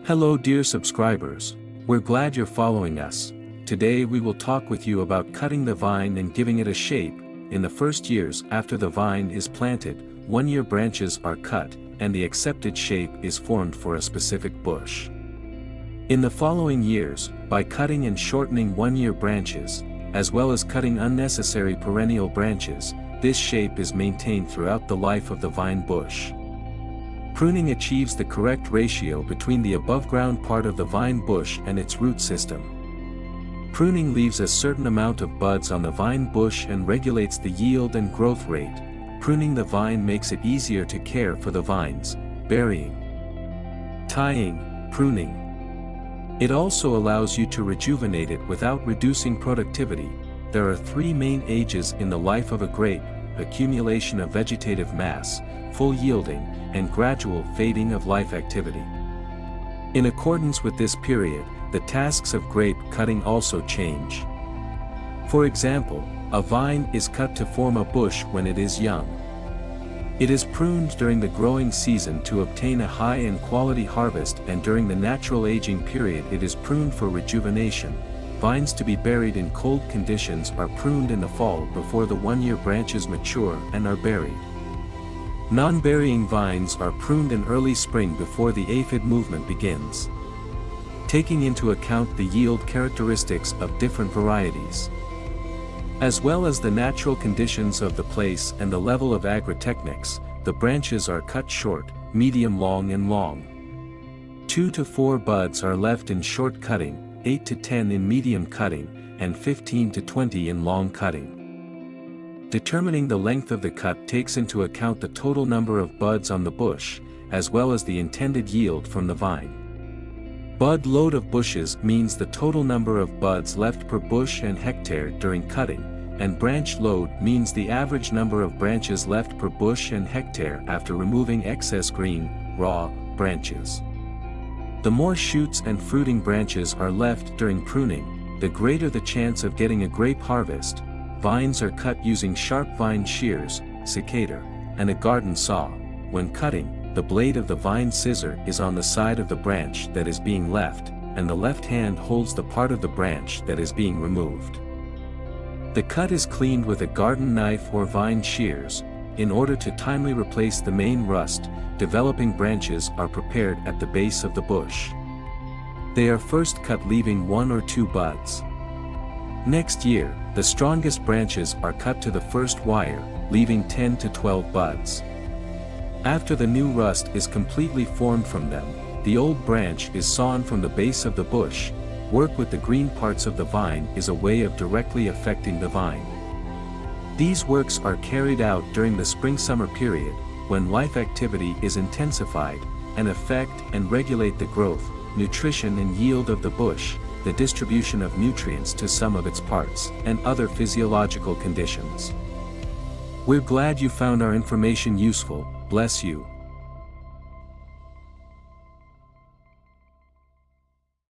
Hello dear subscribers, we're glad you're following us. Today we will talk with you about cutting the vine and giving it a shape. In the first years after the vine is planted, 1-year branches are cut, and the accepted shape is formed for a specific bush. In the following years, by cutting and shortening 1-year branches, as well as cutting unnecessary perennial branches, this shape is maintained throughout the life of the vine bush. Pruning achieves the correct ratio between the above-ground part of the vine bush and its root system. Pruning leaves a certain amount of buds on the vine bush and regulates the yield and growth rate. Pruning the vine makes it easier to care for the vines. Burying, tying, pruning. It also allows you to rejuvenate it without reducing productivity. There are 3 main ages in the life of a grape: accumulation of vegetative mass, full yielding, and gradual fading of life activity. In accordance with this period, the tasks of grape cutting also change. For example, a vine is cut to form a bush when it is young. It is pruned during the growing season to obtain a high and quality harvest, and during the natural aging period it is pruned for rejuvenation. Vines to be buried in cold conditions are pruned in the fall before the 1-year branches mature and are buried. Non-burying vines are pruned in early spring before the aphid movement begins. Taking into account the yield characteristics of different varieties, as well as the natural conditions of the place and the level of agritechnics, the branches are cut short, medium long and long. 2 to 4 buds are left in short cutting, 8 to 10 in medium cutting, and 15 to 20 in long cutting. Determining the length of the cut takes into account the total number of buds on the bush, as well as the intended yield from the vine. Bud load of bushes means the total number of buds left per bush and hectare during cutting, and branch load means the average number of branches left per bush and hectare after removing excess green, raw, branches. The more shoots and fruiting branches are left during pruning, the greater the chance of getting a grape harvest. Vines are cut using sharp vine shears, secateurs, and a garden saw. When cutting, the blade of the vine scissor is on the side of the branch that is being left, and the left hand holds the part of the branch that is being removed. The cut is cleaned with a garden knife or vine shears. In order to timely replace the main rust, developing branches are prepared at the base of the bush. They are first cut leaving 1 or 2 buds. Next year, the strongest branches are cut to the first wire, leaving 10 to 12 buds. After the new rust is completely formed from them, the old branch is sawn from the base of the bush. Work with the green parts of the vine is a way of directly affecting the vine. These works are carried out during the spring-summer period, when life activity is intensified, and affect and regulate the growth, nutrition and yield of the bush, the distribution of nutrients to some of its parts, and other physiological conditions. We're glad you found our information useful. Bless you.